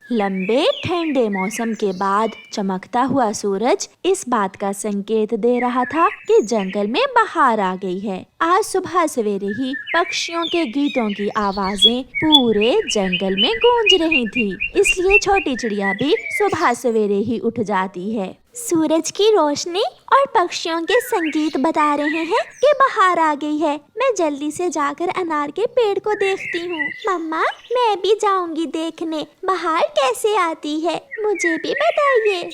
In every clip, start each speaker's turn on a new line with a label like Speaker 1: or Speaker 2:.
Speaker 1: लंबे ठंडे मौसम के बाद चमकता हुआ सूरज इस बात का संकेत दे रहा था कि जंगल में बहार आ गई है। आज सुबह सवेरे ही पक्षियों के गीतों की आवाजें पूरे जंगल में गूंज रही थी, इसलिए छोटी चिड़िया भी सुबह सवेरे ही उठ जाती है। सूरज की रोशनी और पक्षियों के संगीत बता रहे हैं कि बहार आ गई है। मैं जल्दी से जाकर अनार के पेड़ को देखती हूँ। मम्मा, मैं भी जाऊंगी देखने बहार कैसे आती है, मुझे भी बताइए।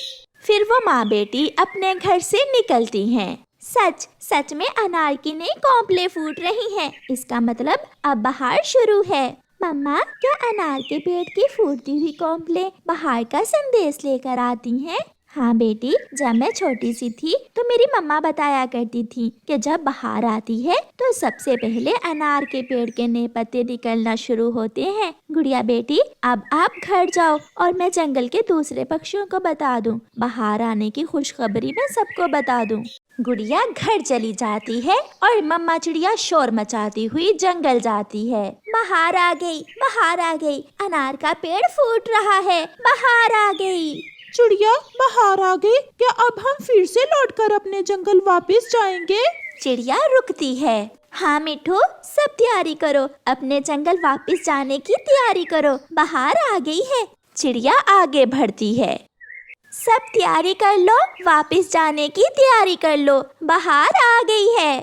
Speaker 1: फिर वो माँ बेटी अपने घर से निकलती हैं। सच सच में अनार की नई कोंपलें फूट रही हैं। इसका मतलब अब बहार शुरू है। मम्मा, क्या अनार के पेड़ की फूटती हुई कोंपलें बहार का संदेश लेकर आती हैं? हाँ बेटी, जब मैं छोटी सी थी तो मेरी मम्मा बताया करती थी कि जब बहार आती है तो सबसे पहले अनार के पेड़ के नए पत्ते निकलना शुरू होते हैं। गुड़िया बेटी, अब आप घर जाओ और मैं जंगल के दूसरे पक्षियों को बता दूं। बहार आने की खुशखबरी मैं सबको बता दूं। गुड़िया घर चली जाती है और मम्मा चिड़िया शोर मचाती हुई जंगल जाती है। बहार आ गई, बहार आ गई, अनार का पेड़ फूट रहा है, बहार आ गई।
Speaker 2: चिड़िया, बाहर आ गई, क्या अब हम फिर से लौटकर अपने जंगल वापस जाएंगे?
Speaker 1: चिड़िया रुकती है। हाँ मिठू, सब तैयारी करो, अपने जंगल वापस जाने की तैयारी करो, बहार आ गई है। चिड़िया आगे बढ़ती है। सब तैयारी कर लो, वापस जाने की तैयारी कर लो, बहार आ गई है।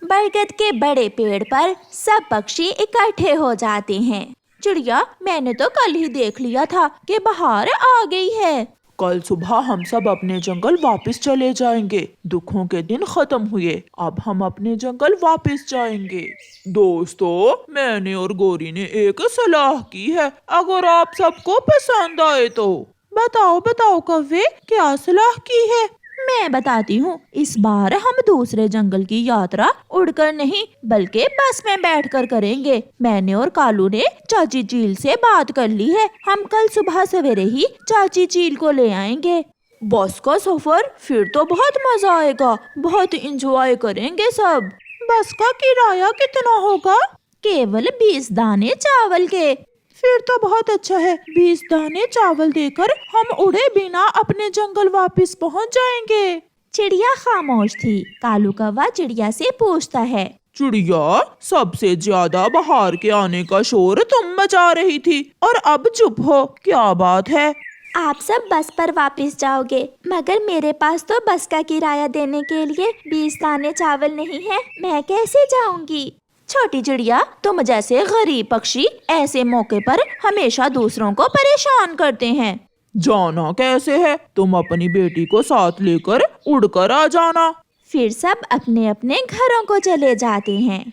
Speaker 1: बरगद के बड़े पेड़ पर सब पक्षी इकट्ठे हो जाते हैं। चिड़िया, मैंने तो कल ही देख लिया था कि बहार आ गई है।
Speaker 2: कल सुबह हम सब अपने जंगल वापस चले जाएंगे। दुखों के दिन खत्म हुए, अब हम अपने जंगल वापस जाएंगे। दोस्तों, मैंने और गौरी ने एक सलाह की है, अगर आप सबको पसंद आए तो। बताओ बताओ कव्वे, क्या सलाह की है?
Speaker 1: मैं बताती हूँ। इस बार हम दूसरे जंगल की यात्रा उड़कर नहीं बल्कि बस में बैठकर करेंगे। मैंने और कालू ने चाची चील से बात कर ली है। हम कल सुबह सवेरे ही चाची चील को ले आएंगे। बस का सफर फिर तो बहुत मजा आएगा, बहुत एंजॉय करेंगे सब।
Speaker 2: बस का किराया कितना होगा?
Speaker 1: केवल 20 दाने चावल के।
Speaker 2: फिर तो बहुत अच्छा है, 20 दाने चावल देकर हम उड़े बिना अपने जंगल वापस पहुंच जाएंगे।
Speaker 1: चिड़िया खामोश थी। कालू कौवा चिड़िया से पूछता है,
Speaker 2: चिड़िया, सबसे ज्यादा बहार के आने का शोर तुम मचा रही थी और अब चुप हो, क्या बात है?
Speaker 1: आप सब बस पर वापस जाओगे, मगर मेरे पास तो बस का किराया देने के लिए 20 दाने चावल नहीं है। मैं कैसे जाऊंगी? छोटी चिड़िया, तुम जैसे गरीब पक्षी ऐसे मौके पर हमेशा दूसरों को परेशान करते हैं।
Speaker 2: जाना कैसे है? तुम अपनी बेटी को साथ लेकर उड़कर आ जाना।
Speaker 1: फिर सब अपने अपने घरों को चले जाते हैं।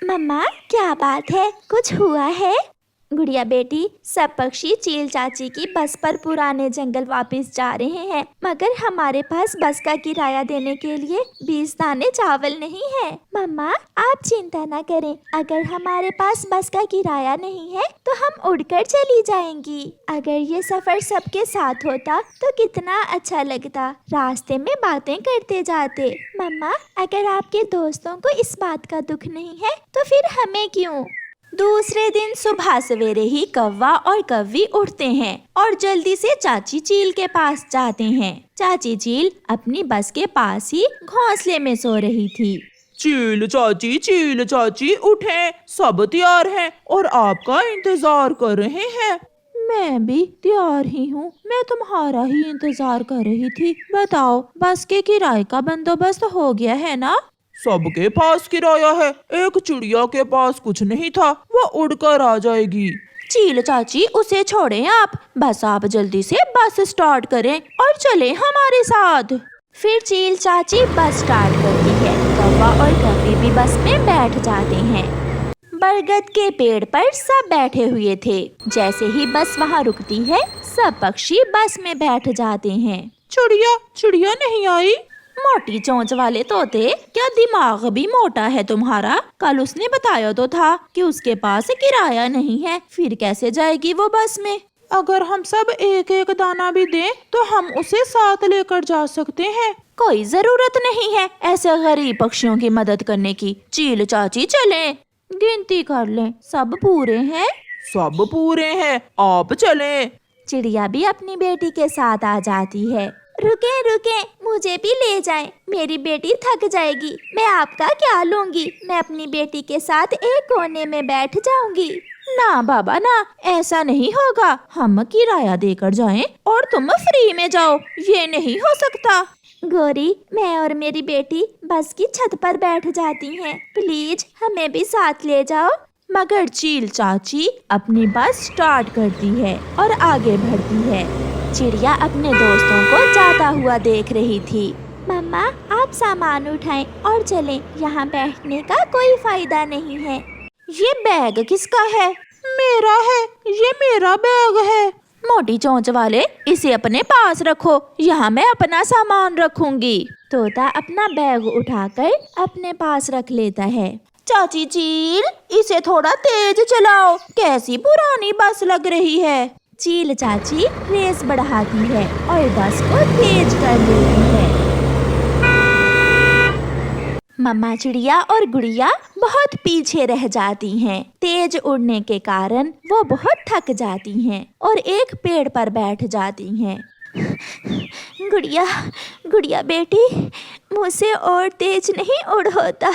Speaker 1: मम्मा, क्या बात है, कुछ हुआ है? गुड़िया बेटी, सब पक्षी चील चाची की बस पर पुराने जंगल वापस जा रहे हैं, मगर हमारे पास बस का किराया देने के लिए 20 दाने चावल नहीं है। मम्मा, आप चिंता न करें, अगर हमारे पास बस का किराया नहीं है तो हम उड़कर चली जाएंगी। अगर ये सफर सबके साथ होता तो कितना अच्छा लगता, रास्ते में बातें करते जाते। मम्मा, अगर आपके दोस्तों को इस बात का दुख नहीं है तो फिर हमें क्यों? दूसरे दिन सुबह सवेरे ही कौवा और कव्वी उठते हैं और जल्दी से चाची चील के पास जाते हैं। चाची चील अपनी बस के पास ही घोंसले में सो रही थी।
Speaker 2: चील चाची उठें, सब तैयार हैं और आपका इंतजार कर रहे हैं।
Speaker 1: मैं भी तैयार ही हूँ, मैं तुम्हारा ही इंतजार कर रही थी। बताओ, बस के किराए का बंदोबस्त हो गया है ना?
Speaker 2: सबके पास किराया है, एक चिड़िया के पास कुछ नहीं था, वो उड़कर आ जाएगी।
Speaker 1: चील चाची, उसे छोड़ें आप, बस आप जल्दी से बस स्टार्ट करें और चलें हमारे साथ। फिर चील चाची बस स्टार्ट करती है। कौवा और कव्वी भी बस में बैठ जाते हैं। बरगद के पेड़ पर सब बैठे हुए थे। जैसे ही बस वहाँ रुकती है, सब पक्षी बस में बैठ जाते हैं।
Speaker 2: चिड़िया नहीं आई?
Speaker 1: मोटी चोंच वाले तोते, क्या दिमाग भी मोटा है तुम्हारा? कल उसने बताया तो था कि उसके पास किराया नहीं है, फिर कैसे जाएगी वो बस में?
Speaker 2: अगर हम सब एक एक दाना भी दें तो हम उसे साथ लेकर जा सकते हैं।
Speaker 1: कोई जरूरत नहीं है ऐसे गरीब पक्षियों की मदद करने की। चील चाची, चलें, गिनती कर लें, सब पूरे हैं?
Speaker 2: सब पूरे हैं, आप चलें।
Speaker 1: चिड़िया भी अपनी बेटी के साथ आ जाती है। रुके रुके, मुझे भी ले जाएं, मेरी बेटी थक जाएगी। मैं आपका क्या लूंगी, मैं अपनी बेटी के साथ एक कोने में बैठ जाऊंगी। ना बाबा ना, ऐसा नहीं होगा, हम किराया देकर जाएं और तुम फ्री में जाओ, ये नहीं हो सकता। गोरी, मैं और मेरी बेटी बस की छत पर बैठ जाती हैं, प्लीज हमें भी साथ ले जाओ। मगर चील चाची अपनी बस स्टार्ट करती है और आगे बढ़ती है। चिड़िया अपने दोस्तों को जाता हुआ देख रही थी। मम्मा, आप सामान उठाएं और चलें, यहाँ बैठने का कोई फायदा नहीं है। ये बैग किसका है?
Speaker 2: मेरा है, ये मेरा बैग है।
Speaker 1: मोटी चोंच वाले, इसे अपने पास रखो, यहाँ मैं अपना सामान रखूंगी। तोता अपना बैग उठाकर अपने पास रख लेता है। चाची चील, इसे थोड़ा तेज चलाओ, कैसी पुरानी बस लग रही है। चील चाची रेस बढ़ाती है और बस को तेज कर देती है। मम्मा चिड़िया और गुड़िया बहुत पीछे रह जाती हैं। तेज उड़ने के कारण वो बहुत थक जाती हैं और एक पेड़ पर बैठ जाती हैं। गुड़िया, गुड़िया बेटी, मुझसे और तेज नहीं उड़ होता।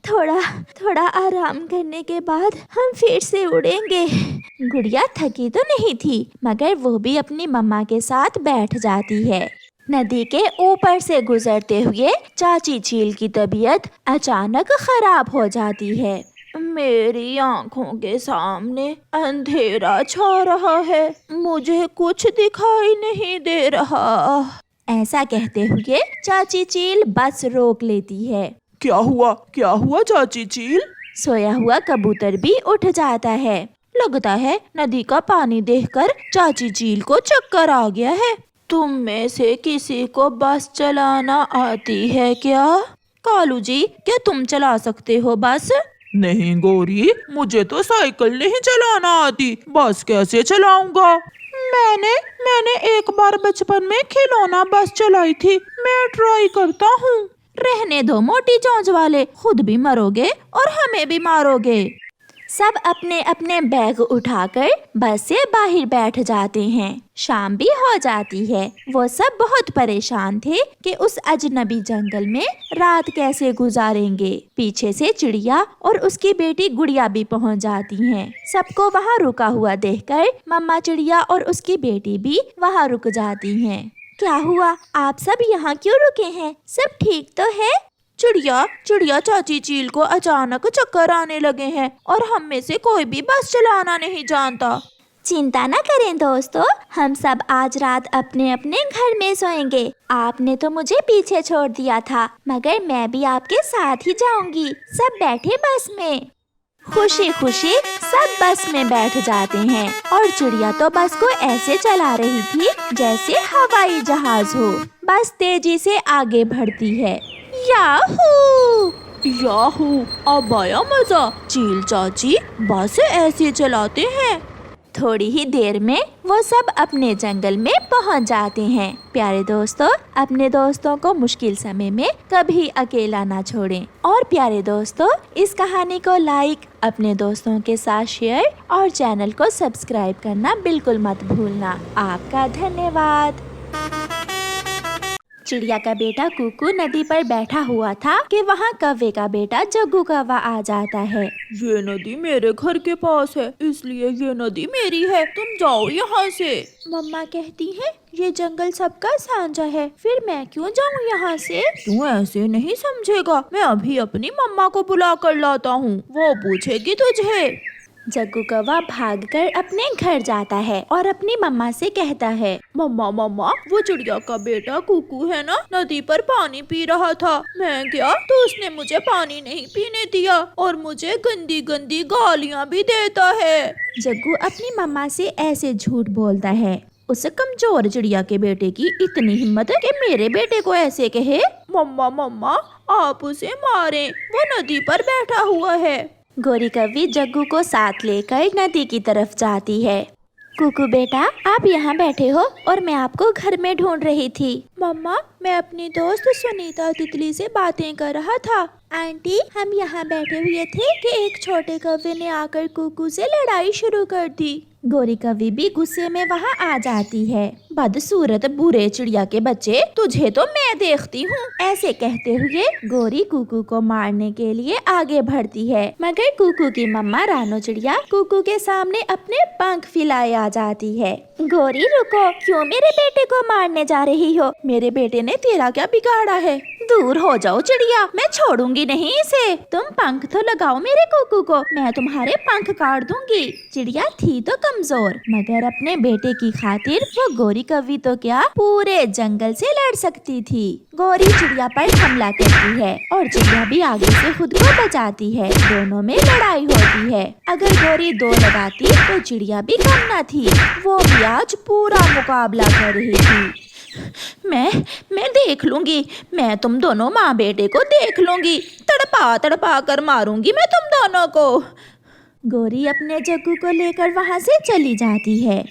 Speaker 1: थोड़ा आराम करने के बाद हम फिर से उड़ेंगे। गुड़िया थकी तो नहीं थी, मगर वो भी अपनी मम्मा के साथ बैठ जाती है। नदी के ऊपर से गुजरते हुए चाची चील की तबीयत अचानक खराब हो जाती है। मेरी आंखों के सामने अंधेरा छा रहा है, मुझे कुछ दिखाई नहीं दे रहा। ऐसा कहते हुए चाची चील बस रोक लेती है।
Speaker 2: क्या हुआ चाची चील?
Speaker 1: सोया हुआ कबूतर भी उठ जाता है। लगता है नदी का पानी देखकर चाची चील को चक्कर आ गया है। तुम में से किसी को बस चलाना आती है क्या? कालू जी, क्या तुम चला सकते हो बस?
Speaker 2: नहीं गोरी, मुझे तो साइकिल नहीं चलाना आती, बस कैसे चलाऊंगा? मैंने एक बार बचपन में खिलौना बस चलाई थी, मैं ट्राई करता हूँ।
Speaker 1: रहने दो मोटी चोंच वाले, खुद भी मरोगे और हमें भी मारोगे। सब अपने अपने बैग उठाकर बस से बाहर बैठ जाते हैं। शाम भी हो जाती है। वो सब बहुत परेशान थे कि उस अजनबी जंगल में रात कैसे गुजारेंगे। पीछे से चिड़िया और उसकी बेटी गुड़िया भी पहुंच जाती हैं। सबको वहां रुका हुआ देखकर मम्मा चिड़िया और उसकी बेटी भी वहां रुक जाती हैं। क्या हुआ, आप सब यहाँ क्यों रुके हैं? सब ठीक तो है?
Speaker 2: चिड़िया चाची चील को अचानक चक्कर आने लगे हैं और हम में से कोई भी बस चलाना नहीं जानता।
Speaker 1: चिंता न करें दोस्तों, हम सब आज रात अपने अपने घर में सोएंगे। आपने तो मुझे पीछे छोड़ दिया था, मगर मैं भी आपके साथ ही जाऊंगी। सब बैठे बस में। खुशी खुशी सब बस में बैठ जाते हैं और चिड़िया तो बस को ऐसे चला रही थी जैसे हवाई जहाज हो। बस तेजी से आगे बढ़ती है। याहू!
Speaker 2: अब आया मजा। चील चाची बस ऐसे चलाते हैं।
Speaker 1: थोड़ी ही देर में वो सब अपने जंगल में पहुंच जाते हैं। प्यारे दोस्तों, अपने दोस्तों को मुश्किल समय में कभी अकेला ना छोड़ें। और प्यारे दोस्तों, इस कहानी को लाइक, अपने दोस्तों के साथ शेयर और चैनल को सब्सक्राइब करना बिल्कुल मत भूलना। आपका धन्यवाद। चिड़िया का बेटा कुकू नदी पर बैठा हुआ था कि वहाँ कौवे का बेटा जग्गू कौवा आ जाता है।
Speaker 2: ये नदी मेरे घर के पास है, इसलिए ये नदी मेरी है, तुम जाओ यहाँ से।
Speaker 1: मम्मा कहती है ये जंगल सबका साझा है, फिर मैं क्यों जाऊँ यहाँ से?
Speaker 2: तू ऐसे नहीं समझेगा, मैं अभी अपनी मम्मा को बुला कर लाता हूँ, वो पूछेगी तुझे।
Speaker 1: जग्गू कौवा भागकर अपने घर जाता है और अपनी मम्मा से कहता है,
Speaker 2: मम्मा वो चिड़िया का बेटा कुकू है ना, नदी पर पानी पी रहा था, मैं गया तो उसने मुझे पानी नहीं पीने दिया और मुझे गंदी गंदी गालियाँ भी देता है।
Speaker 1: जग्गू अपनी मम्मा से ऐसे झूठ बोलता है। उस कमजोर चिड़िया के बेटे की इतनी हिम्मत है कि मेरे बेटे को ऐसे कहे।
Speaker 2: मम्मा आप उसे मारें, वो नदी पर बैठा हुआ है।
Speaker 1: गोरी कौवी जग्गू को साथ लेकर नदी की तरफ जाती है। कुकू बेटा, आप यहाँ बैठे हो और मैं आपको घर में ढूंढ रही थी।
Speaker 2: मम्मा, मैं अपनी दोस्त सुनीता तितली से बातें कर रहा था।
Speaker 1: आंटी, हम यहाँ बैठे हुए थे कि एक छोटे कौवे ने आकर कुकू से लड़ाई शुरू कर दी। गोरी कवि भी गुस्से में वहाँ आ जाती है। बदसूरत बुरे चिड़िया के बच्चे, तुझे तो मैं देखती हूँ। ऐसे कहते हुए गोरी कुकू को मारने के लिए आगे बढ़ती है, मगर कुकू की मम्मा रानो चिड़िया कुकू के सामने अपने पंख फैलाए आ जाती है। गोरी रुको, क्यों मेरे बेटे को मारने जा रही हो? मेरे बेटे ने तेरा क्या बिगाड़ा है? दूर हो जाओ चिड़िया, मैं छोड़ूंगी नहीं इसे। तुम पंख तो लगाओ मेरे कुकू को, मैं तुम्हारे पंख काट दूंगी। चिड़िया थी तो कमजोर, मगर अपने बेटे की खातिर वो गोरी कवि तो क्या पूरे जंगल से लड़ सकती थी। गोरी चिड़िया पर हमला करती है और चिड़िया भी आगे से खुद को बचाती है। दोनों में लड़ाई होती है। अगर गोरी दो लगाती तो चिड़िया भी कम न थी, वो भी आज पूरा मुकाबला कर रही थी। मैं देख लूंगी, मैं तुम दोनों माँ बेटे को देख लूंगी, तड़पा तड़पा कर मारूंगी मैं तुम दोनों को। गोरी अपने जग्गू को लेकर वहाँ से चली जाती है।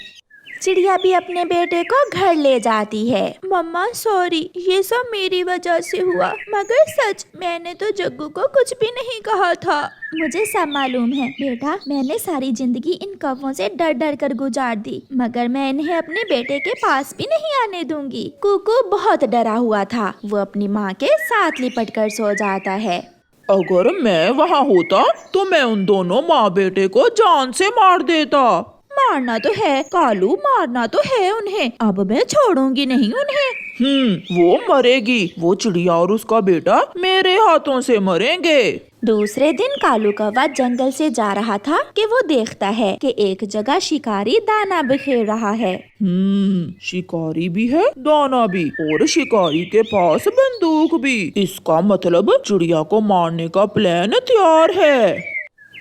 Speaker 1: चिड़िया भी अपने बेटे को घर ले जाती है। मम्मा सॉरी, ये सब मेरी वजह से हुआ, मगर सच मैंने तो जग्गू को कुछ भी नहीं कहा था। मुझे सब मालूम है बेटा, मैंने सारी जिंदगी इन कौवों से डर डर कर गुजार दी, मगर मैं इन्हें अपने बेटे के पास भी नहीं आने दूंगी। कुकू बहुत डरा हुआ था, वो अपनी माँ के साथ लिपट कर सो जाता है।
Speaker 2: अगर मैं वहाँ होता तो मैं उन दोनों माँ बेटे को जान से मार देता।
Speaker 1: मारना तो है कालू, मारना तो है उन्हें, अब मैं छोड़ूंगी नहीं उन्हें।
Speaker 2: वो मरेगी, वो चिड़िया और उसका बेटा मेरे हाथों से मरेंगे।
Speaker 1: दूसरे दिन कालू कौवा जंगल से जा रहा था कि वो देखता है कि एक जगह शिकारी दाना बिखेर रहा है।
Speaker 2: शिकारी भी है, दाना भी, और शिकारी के पास बंदूक भी। इसका मतलब चिड़िया को मारने का प्लान तैयार है।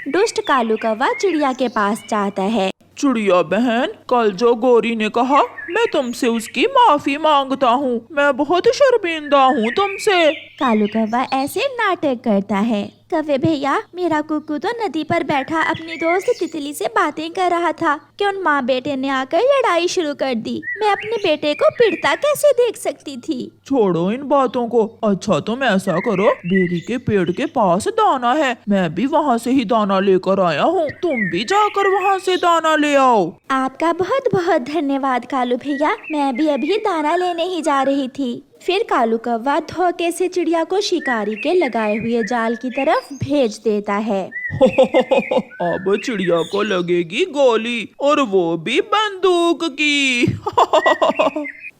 Speaker 1: दुष्ट कालू कौवा चिड़िया के पास जाता है।
Speaker 2: चिड़िया बहन, कल जो गोरी ने कहा, मैं तुमसे उसकी माफी मांगता हूँ। मैं बहुत शर्मिंदा हूँ तुमसे।
Speaker 1: कालू कौवा ऐसे नाटक करता है। कौवे भैया, मेरा कुकू तो नदी पर बैठा अपनी दोस्त तितली से बातें कर रहा था कि उन माँ बेटे ने आकर लड़ाई शुरू कर दी। मैं अपने बेटे को पिटता कैसे देख सकती थी?
Speaker 2: छोड़ो इन बातों को। अच्छा तुम ऐसा करो, बेरी के पेड़ के पास दाना है, मैं भी वहाँ से ही दाना लेकर आया हूँ, तुम भी जाकर वहाँ से दाना ले आओ।
Speaker 1: आपका बहुत बहुत धन्यवाद कालू भैया, मैं भी अभी दाना लेने ही जा रही थी। फिर कालू कौवा धोखे से चिड़िया को शिकारी के लगाए हुए जाल की तरफ भेज देता है।
Speaker 2: अब चिड़िया को लगेगी गोली, और वो भी बंदूक की।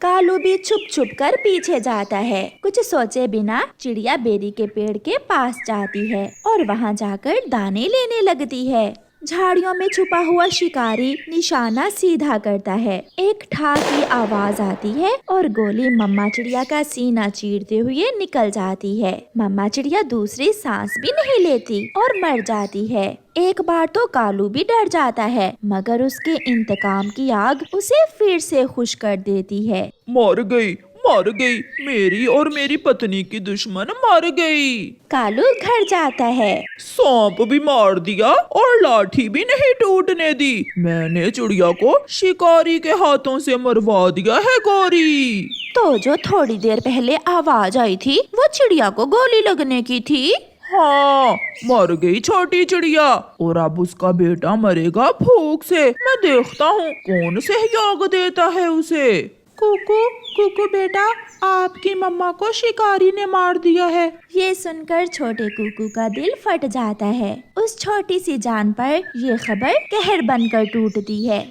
Speaker 1: कालू भी छुप छुप कर पीछे जाता है। कुछ सोचे बिना चिड़िया बेरी के पेड़ के पास जाती है और वहाँ जाकर दाने लेने लगती है। झाड़ियों में छुपा हुआ शिकारी निशाना सीधा करता है। एक ठा की आवाज आती है और गोली मम्मा चिड़िया का सीना चीरते हुए निकल जाती है। मम्मा चिड़िया दूसरी सांस भी नहीं लेती और मर जाती है। एक बार तो कालू भी डर जाता है, मगर उसके इंतकाम की आग उसे फिर से खुश कर देती है।
Speaker 2: मर गई, मेरी और मेरी पत्नी की दुश्मन मर गई।
Speaker 1: कालू घर जाता है।
Speaker 2: सांप भी मार दिया और लाठी भी नहीं टूटने दी। मैंने चिड़िया को शिकारी के हाथों से मरवा दिया है गोरी।
Speaker 1: तो जो थोड़ी देर पहले आवाज आई थी वो चिड़िया को गोली लगने की थी।
Speaker 2: हाँ, मर गई छोटी चिड़िया, और अब उसका बेटा मरेगा भूख से। मैं देखता हूँ कौन सहयोग देता है उसे। कुकू बेटा, आपकी मम्मा को शिकारी ने मार दिया है।
Speaker 1: ये सुनकर छोटे कुकू का दिल फट जाता है। उस छोटी सी जान पर ये खबर कहर बनकर टूटती है।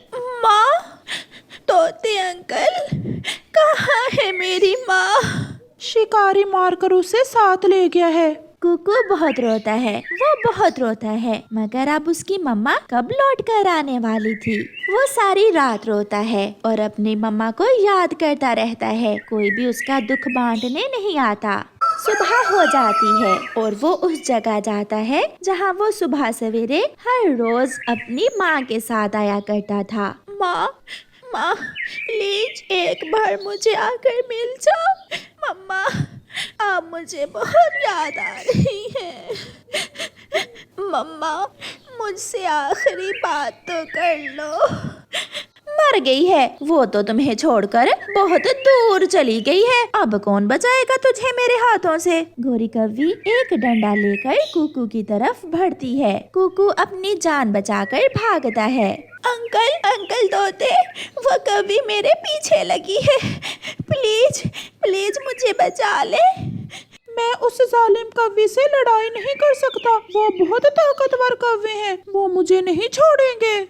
Speaker 1: माँ, तोते अंकल, कहाँ है मेरी माँ?
Speaker 2: शिकारी मारकर उसे साथ ले गया है।
Speaker 1: कुकू बहुत रोता है, वो बहुत रोता है, मगर अब उसकी मम्मा कब लौट कर आने वाली थी। वो सारी रात रोता है और अपनी मम्मा को याद करता रहता है। कोई भी उसका दुख बांटने नहीं आता। सुबह हो जाती है और वो उस जगह जाता है जहाँ वो सुबह सवेरे हर रोज अपनी माँ के साथ आया करता था। माँ, प्लीज एक बार मुझे आकर मिल जाओ। मम्मा, आप मुझे बहुत याद आ रही है। मम्मा, मुझसे आखिरी बात तो कर लो। मर गई है। वो तो तुम्हें छोड़कर बहुत दूर चली गई है। अब कौन बचाएगा तुझे मेरे हाथों से। गोरी कौवी एक डंडा लेकर कुकू की तरफ बढ़ती है। कुकू अपनी जान बचाकर भागता है। अंकल अंकल तोते, वो कौवी मेरे पीछे लगी है। प्लीज प्लीज मुझे बचा ले।
Speaker 2: मैं उस जालिम कौवे से लड़ाई नहीं कर सकता। वो बहुत ताकतवर कौवे हैं। वो मुझे नहीं छोड़ेंगे।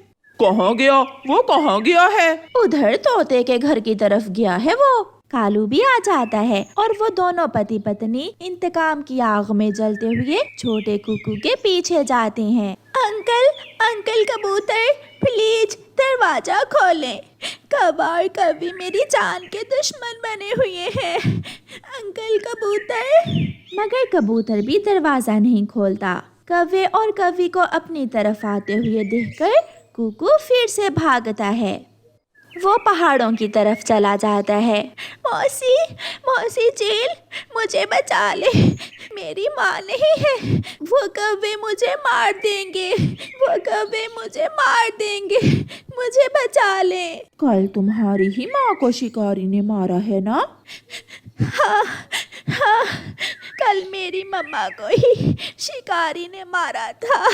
Speaker 2: कहाँ गया? वो कहाँ गया है?
Speaker 1: उधर तोते के घर की तरफ गया है वो। कालू भी आ जाता है और वो दोनों पति पत्नी इंतकाम की आग में जलते हुए छोटे कुकू के पीछे जाते हैं। अंकल अंकल कबूतर, प्लीज दरवाजा खोलें। कौवा और कौवी मेरी जान के दुश्मन बने हुए हैं। अंकल कबूतर। मगर कबूतर भी दरवाजा नहीं खोलता। कौवे और कौवी को अपनी तरफ आते हुए देखकर कुकू फिर से भागता है। वो पहाड़ों की तरफ चला जाता है। मौसी मौसी चील, मुझे बचा ले। मेरी माँ नहीं है। वो कौवे मुझे मार देंगे। वो कौवे मुझे मार देंगे। मुझे बचा ले।
Speaker 2: कल तुम्हारी ही माँ को शिकारी ने मारा है ना?
Speaker 1: हाँ हाँ, कल मेरी मम्मा को ही शिकारी ने मारा था।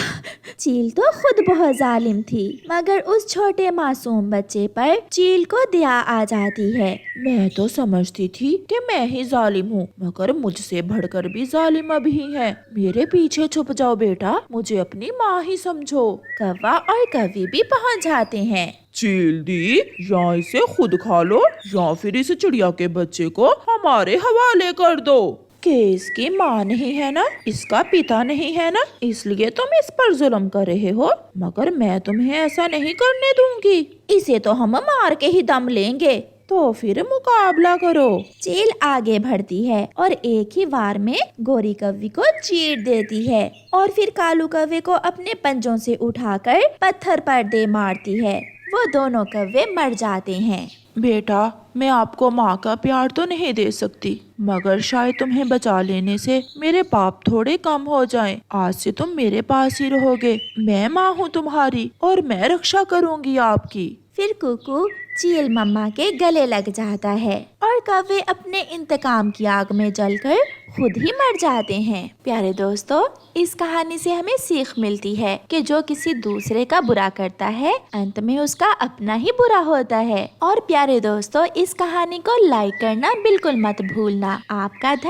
Speaker 1: चील तो खुद बहुत जालिम थी, मगर उस छोटे मासूम बच्चे पर चील को दया आ जाती है।
Speaker 2: मैं तो समझती थी कि मैं ही जालिम हूँ, मगर मुझसे बढ़कर भी जालिम अभी है। मेरे पीछे छुप जाओ बेटा, मुझे अपनी माँ ही समझो।
Speaker 1: कौवा और कौवी भी पहुँच जाते हैं।
Speaker 2: चील दी, या इसे खुद खा लो या फिर इस चिड़िया के बच्चे को हमारे हवाले कर दो। कि इसकी माँ नहीं है ना, इसका पिता नहीं है ना, इसलिए तुम इस पर जुल्म कर रहे हो। मगर मैं तुम्हें ऐसा नहीं करने दूंगी।
Speaker 1: इसे तो हम मार के ही दम लेंगे।
Speaker 2: तो फिर मुकाबला करो।
Speaker 1: चील आगे बढ़ती है और एक ही वार में गोरी कौवी को चीर देती है और फिर कालू कौवे को अपने पंजों से उठाकर पत्थर पर दे मारती है। वो दोनों कौवे मर जाते हैं।
Speaker 2: बेटा, मैं आपको माँ का प्यार तो नहीं दे सकती, मगर शायद तुम्हें बचा लेने से मेरे पाप थोड़े कम हो जाएं। आज से तुम मेरे पास ही रहोगे। मैं माँ हूँ तुम्हारी और मैं रक्षा करूँगी आपकी।
Speaker 1: फिर कुकू चील मम्मा के गले लग जाता है और कौवे अपने इंतकाम की आग में जलकर खुद ही मर जाते हैं। प्यारे दोस्तों, इस कहानी से हमें सीख मिलती है कि जो किसी दूसरे का बुरा करता है, अंत में उसका अपना ही बुरा होता है। और प्यारे दोस्तों, इस कहानी को लाइक करना बिल्कुल मत भूलना। आपका धन्यवाद।